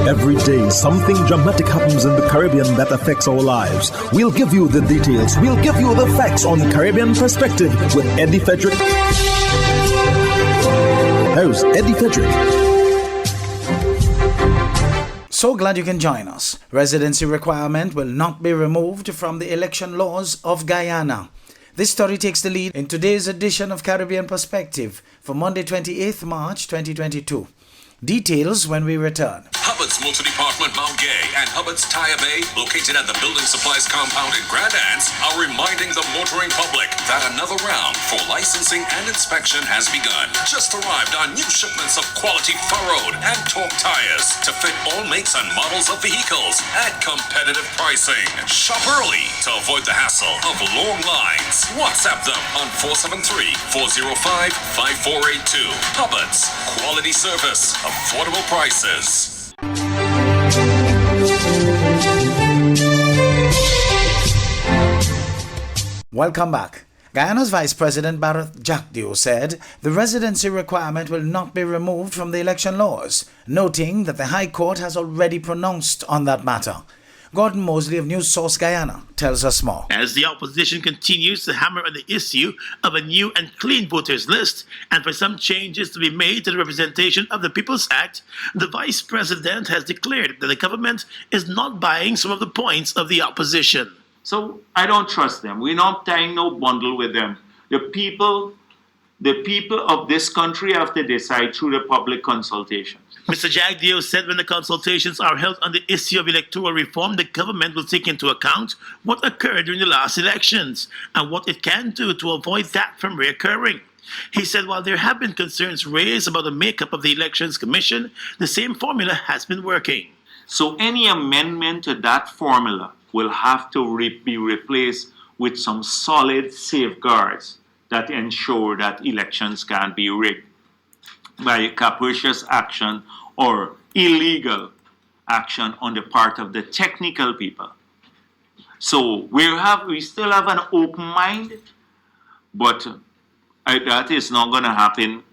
Every day, something dramatic happens in the Caribbean that affects our lives. We'll give you the details. We'll give you the facts on Caribbean Perspective with Eddie Frederick. Host Eddie Frederick. So glad you can join us. Residency requirement will not be removed from the election laws of Guyana. This story takes the lead in today's edition of Caribbean Perspective for Monday, 28th March 2022. Details when we return. Hubbard's Multi-Department Mount Gay and Hubbard's Tire Bay, located at the Building Supplies Compound in Grand Anse, are reminding the motoring public that another round for licensing and inspection has begun. Just arrived on new shipments of quality furrowed and torque tires to fit all makes and models of vehicles at competitive pricing. Shop early to avoid the hassle of long lines. WhatsApp them on 473-405-5482. Hubbard's, quality service, affordable prices. Welcome back. Guyana's Vice President Barrett Jackdew said the residency requirement will not be removed from the election laws, noting that the High Court has already pronounced on that matter. Gordon Mosley of News Source Guyana tells us more. As the opposition continues to hammer on the issue of a new and clean voters list and for some changes to be made to the Representation of the People's Act, the Vice President has declared that the government is not buying some of the points of the opposition. So I don't trust them. We're not tying no bundle with them. The people of this country have to decide through the public consultation. Mr. Jagdeo said when the consultations are held on the issue of electoral reform, the government will take into account what occurred during the last elections and what it can do to avoid that from reoccurring. He said while there have been concerns raised about the makeup of the Elections Commission, the same formula has been working. So any amendment to that formula will have to be replaced with some solid safeguards that ensure that elections can't be rigged by capricious action or illegal action on the part of the technical people. So we still have an open mind, but that is not going to happen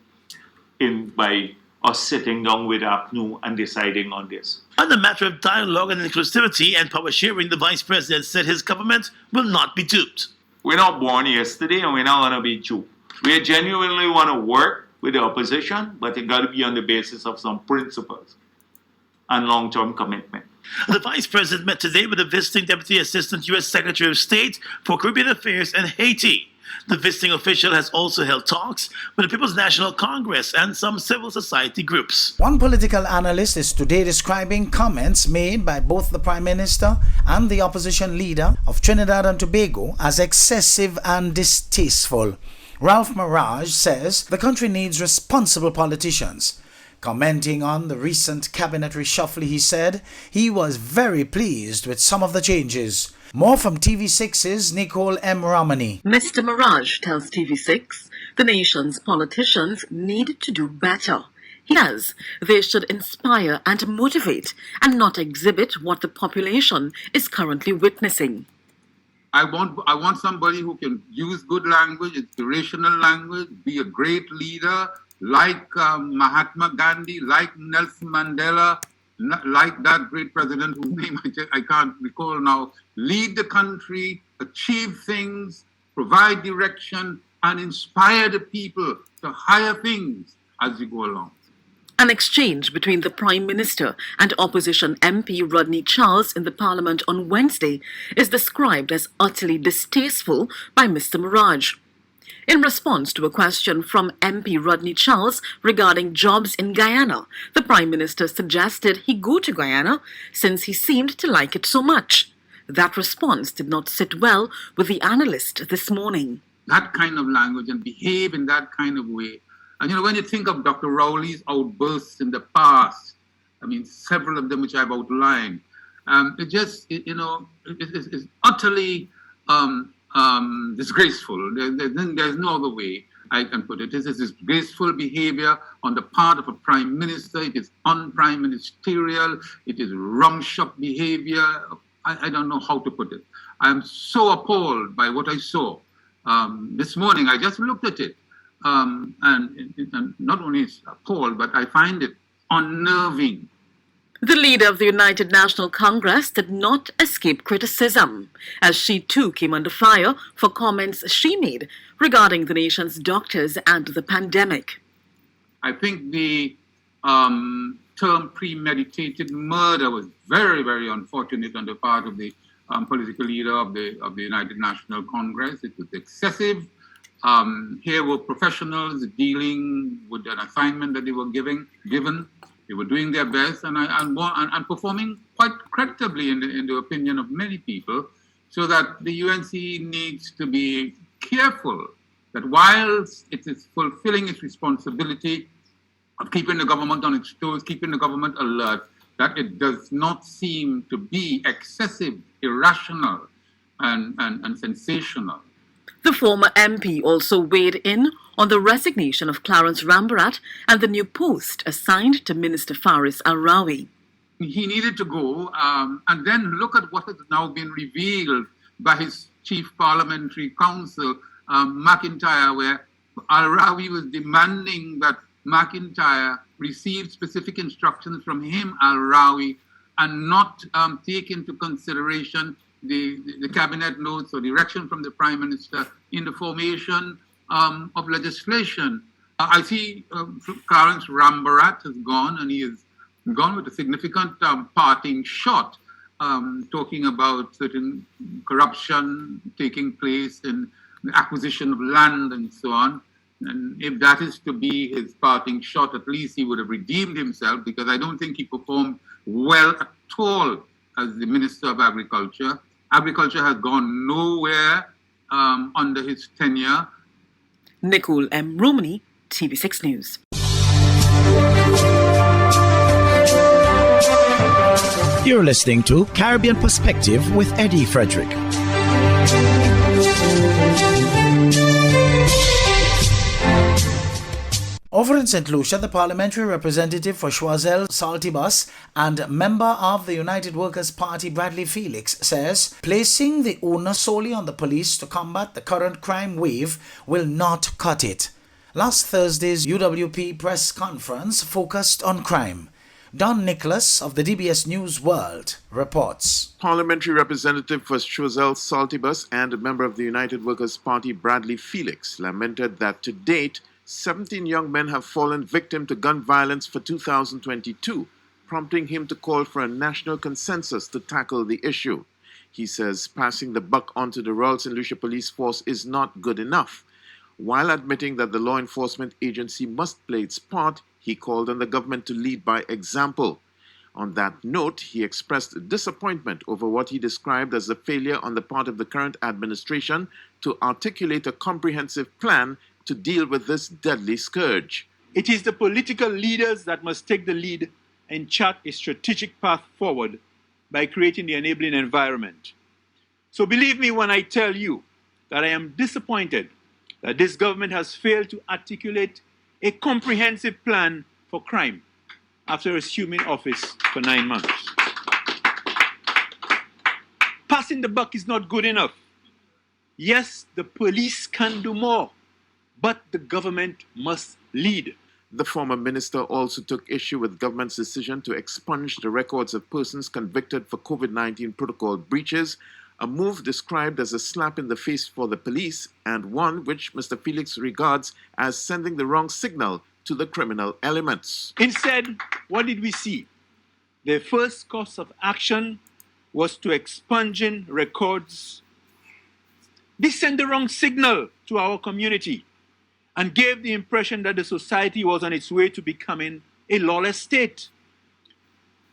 by us sitting down with APNU and deciding on this. On the matter of dialogue and inclusivity and power sharing, the Vice President said his government will not be duped. We're not born yesterday and we're not going to be duped. We genuinely want to work with the opposition, but it got to be on the basis of some principles and long-term commitment. The Vice President met today with the visiting Deputy Assistant U.S. Secretary of State for Caribbean Affairs and Haiti. The visiting official has also held talks with the People's National Congress and some civil society groups. One political analyst is today describing comments made by both the Prime Minister and the opposition leader of Trinidad and Tobago as excessive and distasteful. Ralph Mirage says the country needs responsible politicians. Commenting on the recent cabinet reshuffle, he said he was very pleased with some of the changes. More from TV6's Nicole M. Romani. Mr. Mirage tells TV6 the nation's politicians need to do better. He says they should inspire and motivate and not exhibit what the population is currently witnessing. I want somebody who can use good language, inspirational language, be a great leader, like Mahatma Gandhi, like Nelson Mandela, like that great president whose name I can't recall now. Lead the country, achieve things, provide direction, and inspire the people to higher things as you go along. An exchange between the Prime Minister and opposition MP Rodney Charles in the Parliament on Wednesday is described as utterly distasteful by Mr. Mirage. In response to a question from MP Rodney Charles regarding jobs in Guyana, the Prime Minister suggested he go to Guyana since he seemed to like it so much. That response did not sit well with the analyst this morning. That kind of language and behave in that kind of way. And when you think of Dr. Rowley's outbursts in the past, several of them which I've outlined, it's utterly disgraceful. There's no other way I can put it. This is disgraceful behavior on the part of a prime minister. It is un-prime ministerial. It is rumshock behavior. I don't know how to put it. I'm so appalled by what I saw this morning. I just looked at it. And not only is appalled, but I find it unnerving. The leader of the United National Congress did not escape criticism, as she too came under fire for comments she made regarding the nation's doctors and the pandemic. I think the term premeditated murder was very, very unfortunate on the part of the political leader of the United National Congress. It was excessive. Here were professionals dealing with an assignment that they were given. They were doing their best and performing quite creditably in the opinion of many people, so that the UNC needs to be careful that whilst it is fulfilling its responsibility of keeping the government on its toes, keeping the government alert, that it does not seem to be excessive, irrational, and sensational. The former MP also weighed in on the resignation of Clarence Rambarat and the new post assigned to Minister Faris Al-Rawi. He needed to go, and then look at what has now been revealed by his chief parliamentary counsel, McIntyre, where Al-Rawi was demanding that McIntyre receive specific instructions from him, Al-Rawi, and not take into consideration the cabinet notes or direction from the Prime Minister in the formation of legislation. I see Clarence Rambarat has gone, and he has gone with a significant parting shot, talking about certain corruption taking place in the acquisition of land and so on. And if that is to be his parting shot, at least he would have redeemed himself, because I don't think he performed well at all as the Minister of Agriculture. Agriculture has gone nowhere under his tenure. Nicole M. Romani, TV6 News. You're listening to Caribbean Perspective with Eddie Frederick. Over in St. Lucia, the parliamentary representative for Choiseul Saltibus and member of the United Workers' Party Bradley Felix says placing the onus solely on the police to combat the current crime wave will not cut it. Last Thursday's UWP press conference focused on crime. Don Nicholas of the DBS News World reports. Parliamentary representative for Choiseul Saltibus and a member of the United Workers' Party Bradley Felix lamented that to date 17 young men have fallen victim to gun violence for 2022, prompting him to call for a national consensus to tackle the issue. He says passing the buck onto the Royal St. Lucia Police Force is not good enough. While admitting that the law enforcement agency must play its part, he called on the government to lead by example. On that note, he expressed disappointment over what he described as the failure on the part of the current administration to articulate a comprehensive plan to deal with this deadly scourge. It is the political leaders that must take the lead and chart a strategic path forward by creating the enabling environment. So believe me when I tell you that I am disappointed that this government has failed to articulate a comprehensive plan for crime after assuming office for 9 months. Passing the buck is not good enough. Yes, the police can do more, but the government must lead. The former minister also took issue with government's decision to expunge the records of persons convicted for COVID-19 protocol breaches, a move described as a slap in the face for the police and one which Mr. Felix regards as sending the wrong signal to the criminal elements. Instead, what did we see? Their first course of action was to expunging records. This sent the wrong signal to our community and gave the impression that the society was on its way to becoming a lawless state,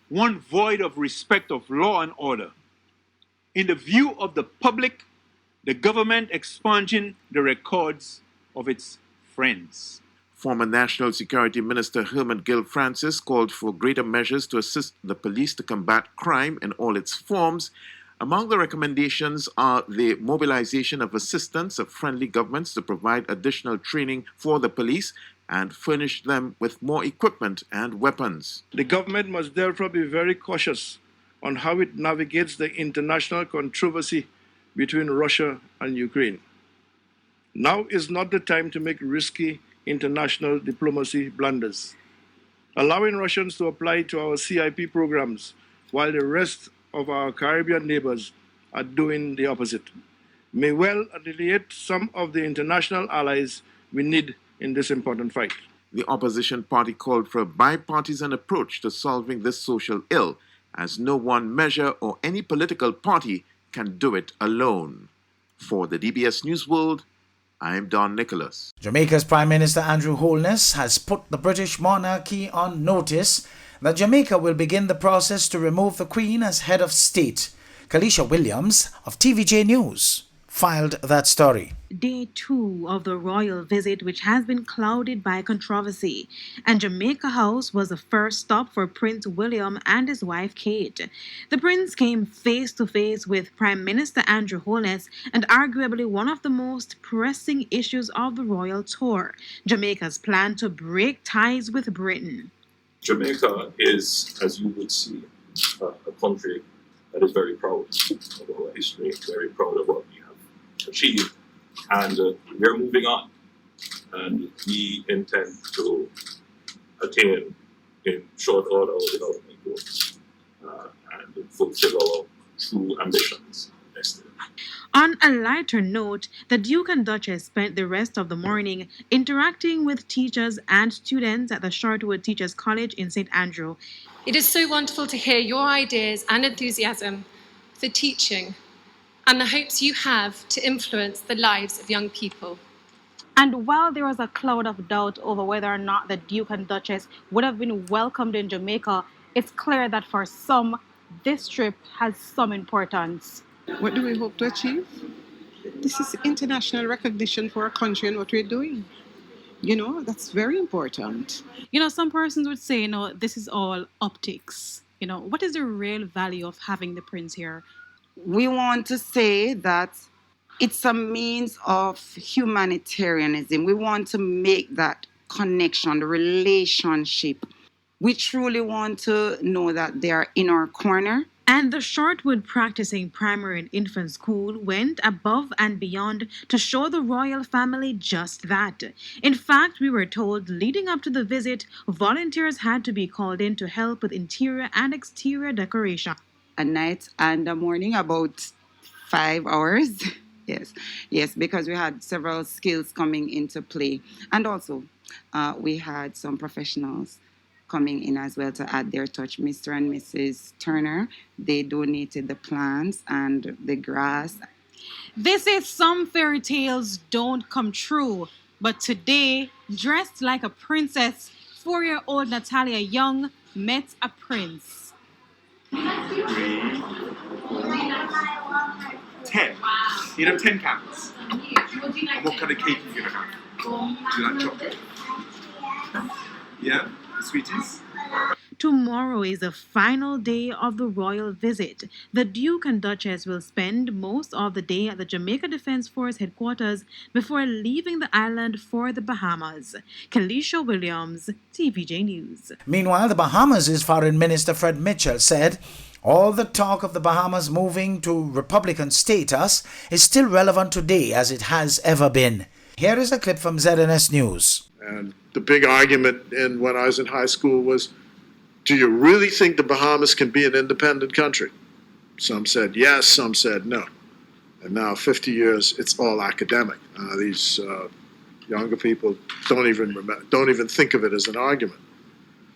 one void of respect of law and order. In the view of the public, the government expunging the records of its friends. Former National Security Minister Herman Gill Francis called for greater measures to assist the police to combat crime in all its forms. Among the recommendations are the mobilization of assistance of friendly governments to provide additional training for the police and furnish them with more equipment and weapons. The government must therefore be very cautious on how it navigates the international controversy between Russia and Ukraine. Now is not the time to make risky international diplomacy blunders. allowing Russians to apply to our CIP programs, while the rest of our Caribbean neighbors are doing the opposite, may well alleviate some of the international allies we need in this important fight. The opposition party called for a bipartisan approach to solving this social ill, as no one measure or any political party can do it alone. For the DBS News World, I'm Don Nicholas. Jamaica's Prime Minister Andrew Holness has put the British monarchy on notice that Jamaica will begin the process to remove the Queen as head of state. Kalisha Williams of TVJ News filed that story. Day 2 of the royal visit, which has been clouded by controversy, and Jamaica House was the first stop for Prince William and his wife Kate. The prince came face to face with Prime Minister Andrew Holness and arguably one of the most pressing issues of the royal tour, Jamaica's plan to break ties with Britain. Jamaica is, as you would see, a country that is very proud of our history, very proud of what we have achieved, and we are moving on, and we intend to attain in short order our development goals and fulfill our true ambitions next year. On a lighter note, the Duke and Duchess spent the rest of the morning interacting with teachers and students at the Shortwood Teachers College in St. Andrew. It is so wonderful to hear your ideas and enthusiasm for teaching and the hopes you have to influence the lives of young people. And while there was a cloud of doubt over whether or not the Duke and Duchess would have been welcomed in Jamaica, it's clear that for some, this trip has some importance. What do we hope to achieve? This is international recognition for our country and what we're doing. You know, that's very important. You know, some persons would say, this is all optics. What is the real value of having the prince here? We want to say that it's a means of humanitarianism. We want to make that connection, the relationship. We truly want to know that they are in our corner. And the Shortwood Practicing Primary and Infant School went above and beyond to show the royal family just that. In fact, we were told leading up to the visit, volunteers had to be called in to help with interior and exterior decoration. A night and a morning, about 5 hours. Yes, because we had several skills coming into play. And also, we had some professionals coming in as well to add their touch. Mr. and Mrs. Turner, they donated the plants and the grass. They say some fairy tales don't come true, but today, dressed like a princess, 4-year-old Natalia Young met a prince. 3, 4, 10. You know, 10 candles. What kind of cake are you going to have? Do you like chocolate? Yeah? Sweeties? Tomorrow is the final day of the royal visit. The Duke and Duchess will spend most of the day at the Jamaica Defence Force headquarters before leaving the island for the Bahamas. Kalisha Williams, TVJ News. Meanwhile, the Bahamas' Foreign Minister Fred Mitchell said all the talk of the Bahamas moving to Republican status is still relevant today as it has ever been. Here is a clip from ZNS News. And the big argument when I was in high school was, do you really think the Bahamas can be an independent country? Some said yes, some said no. And now, 50 years, it's all academic. These younger people don't even think of it as an argument.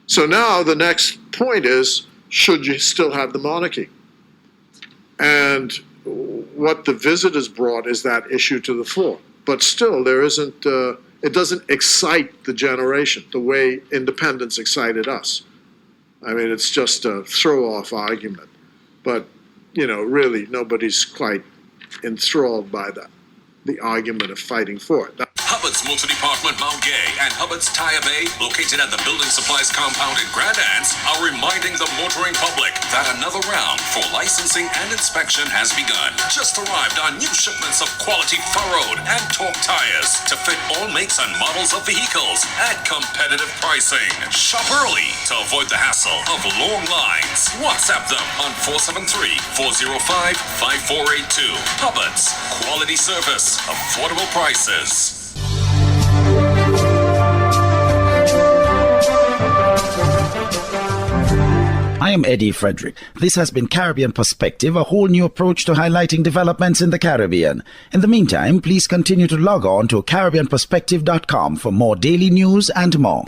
So now the next point is, should you still have the monarchy? And what the visit has brought is that issue to the fore. But still, there isn't. It doesn't excite the generation the way independence excited us. I mean, it's just a throw-off argument. But, really, nobody's quite enthralled by the argument of fighting for it. Hubbard's Motor Department Mount Gay and Hubbard's Tire Bay, located at the Building Supplies compound in Grand Anse, are reminding the motoring public that another round for licensing and inspection has begun. Just arrived on new shipments of quality furrowed and torque tires to fit all makes and models of vehicles at competitive pricing. Shop early to avoid the hassle of long lines. WhatsApp them on 473-405-5482. Hubbard's, quality service, affordable prices. I am Eddie Frederick. This has been Caribbean Perspective, a whole new approach to highlighting developments in the Caribbean. In the meantime, please continue to log on to CaribbeanPerspective.com for more daily news and more.